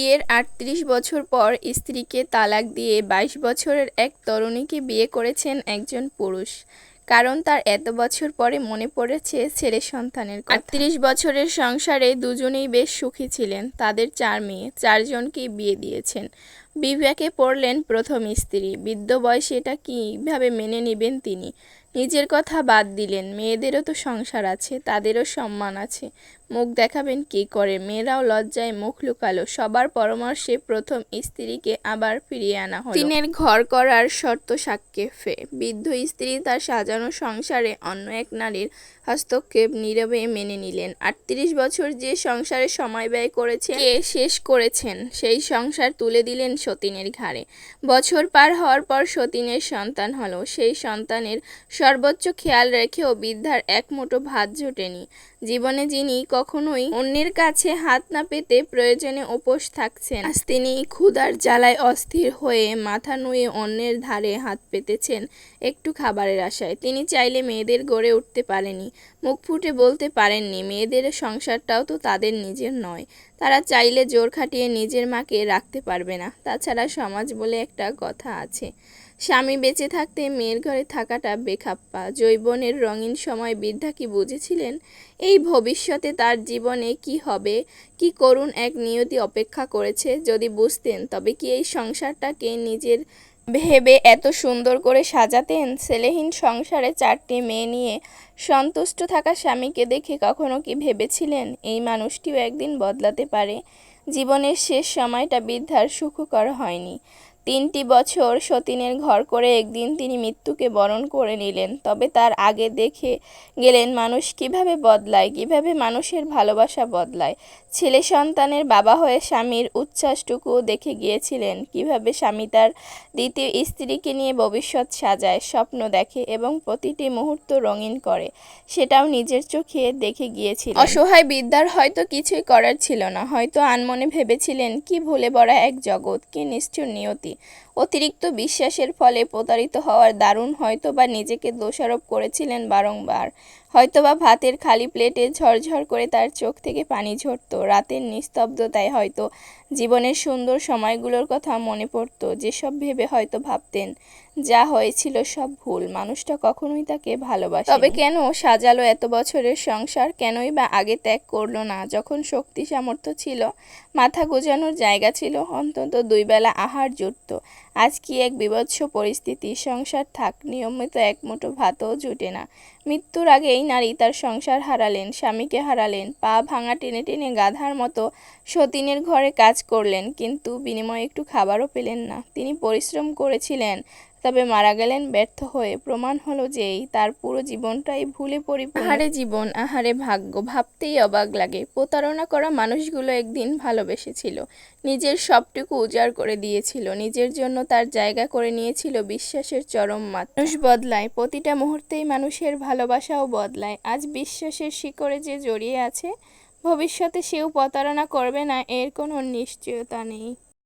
বিয়ের ৩৮ বছর পর স্ত্রীকে তালাক দিয়ে ২২ বছরের এক তরুণীকে বিয়ে করেছেন একজন পুরুষ। কারণ তার এত বছর পরে মনে পড়েছে ছেলে সন্তানের কথা। ৩৮ বছরের সংসারে দুজনেই বেশ সুখী ছিলেন। তাদের ৪ মেয়ে, ৪ জনকেই বিয়ে দিয়েছেন। বিপাকে পড়লেন প্রথম স্ত্রী। বৃদ্ধ বয়সে এটা কীভাবে মেনে নেবেন তিনি? নিজের কথা বাদ দিলেন, মেয়েদেরও তো সংসার আছে, তাদেরও সম্মান আছে। মুখ দেখাবেন কী করে? মেয়েরাও লজ্জায় মুখ লুকালো। সবার পরামর্শে প্রথম স্ত্রীকে আবার ফিরিয়ে আনা হলো। তিনের ঘর করার শর্ত সাপেক্ষে বৃদ্ধ স্ত্রী তার সাজানো সংসারে অন্য এক নারীর হস্তক্ষেপ নীরবে মেনে নিলেন। ৩৮ বছর যে সংসারে সময় ব্যয় করেছেন, শেষ করেছেন, সেই সংসার তুলে দিলেন সতীনের ঘাড়ে। বছর পার হওয়ার পর সতীনের সন্তান হলো। সেই সন্তানের সর্বোচ্চ খেয়াল রেখেও বৃদ্ধার এক মুঠো ভাত জোটেনি। জীবনে যিনি কখনোই অন্যের কাছে হাত না পেতে প্রয়োজনে উপোস থাকছেন, আজ তিনি ক্ষুধার জ্বালায় অস্থির হয়ে মাথা নুয়ে অন্যের ধারে হাত পেতেছেন একটু খাবারের আশায়। তিনি চাইলে মেয়েদের গড়ে উঠতে পারেনি, মুখ ফুটে বলতে পারেননি, মেয়েদের সংসারটাও তো তাদের নিজের নয়। তারা চাইলে জোর খাটিয়ে নিজের মাকে রাখতে পারবে না। তাছাড়া সমাজ বলে একটা কথা আছে, স্বামী বেঁচে থাকতে মেয়ের ঘরে থাকাটা বেখাপ্পা। যৌবনের রঙিন সময় বৃদ্ধা কি বুঝেছিলেন এই ভবিষ্যতে তার জীবনে কি হবে, কি করুণ এক নিয়তি অপেক্ষা করেছে? যদি বুঝতেন তবে কি এই সংসারটাকে নিজের ভেবে এত সুন্দর করে সাজাতেন? ছেলেহীন সংসারে ৪টি মেয়ে নিয়ে সন্তুষ্ট থাকা স্বামীকে দেখে কখনো কি ভেবেছিলেন এই মানুষটিও একদিন বদলাতে পারে? জীবনের শেষ সময়টা বৃদ্ধার সুখকর হয়নি। ৩টি বছর সতীনের ঘর করে একদিন তিনি মৃত্যুকে বরণ করে নিলেন। তবে তার আগে দেখে গেলেন মানুষ কিভাবে বদলায়, কিভাবে মানুষের ভালোবাসা বদলায়। ছেলে সন্তানের বাবা হয়ে স্বামীর উচ্ছ্বাসটুকুও দেখে গিয়েছিলেন, কিভাবে স্বামী তার দ্বিতীয় স্ত্রীকে নিয়ে ভবিষ্যৎ সাজায়, স্বপ্ন দেখে এবং প্রতিটি মুহূর্ত রঙিন করে। সেটাও নিজের চোখে দেখে গিয়েছিলেন। অসহায় বৃদ্ধার হয়তো কিছুই করার ছিল না, হয়তো আনমনে ভেবেছিলেন কি ভুলে ভরা এক জগৎ, কি নিষ্ঠুর নিয়তি। অতিরিক্ত বিশ্বাসের ফলে প্রতারিত হওয়ার দারুণ, হয়তোবা নিজেকে দোষারোপ করেছিলেন বারংবার। হয়তোবা ভাতের খালি প্লেটে ঝরঝর করে তার চোখ থেকে পানি ঝরতো। রাতের নিস্তব্ধতায় হয়তো জীবনের সুন্দর সময়গুলোর কথা মনে পড়তো, যেসব ভেবে হয়তো ভাবতেন যা হয়েছিল সব ভুল, মানুষটা কখনোই তাকে ভালোবাসে। তবে কেন সাজালো এত বছরের সংসার? কেনই বা আগে ত্যাগ করলো না, যখন শক্তি সামর্থ্য ছিল, মাথা গোজানোর জায়গা ছিল, অন্তত 2 বেলা আহার জুটত? আজ কি এক বিভৎস পরিস্থিতি, সংসার থাক, নিয়মিত এক মুঠো ভাতও জুটে না। মৃত্যুর আগে এই নারী তার সংসার হারালেন, স্বামীকে হারালেন, পা ভাঙা টেনে টেনে গাধার মতো সতীনের ঘরে কাজ করলেন, কিন্তু বিনিময়ে একটু খাবারও পেলেন না। তিনি পরিশ্রম করেছিলেন, তবে মারা গেলেন ব্যর্থ হয়ে। প্রমাণ হলো যে তার পুরো জীবনটাই ভুলে পরিপূর্ণ। আহারে জীবন, আহারে ভাগ্য, ভাবতেই অবাক লাগে। প্রতারণা করা মানুষগুলো একদিন ভালোবেসেছিল, নিজের সবটুকু উজাড় করে দিয়েছিল, নিজের জন্য তার জায়গা করে নিয়েছিল বিশ্বাসের চরম মাত্রা। মানুষ বদলায়, প্রতিটা মুহূর্তেই মানুষের ভালোবাসাও বদলায়। আজ বিশ্বাসের শিকড়ে যে জড়িয়ে আছে, ভবিষ্যতে সেও প্রতারণা করবে না এর কোনো নিশ্চয়তা নেই।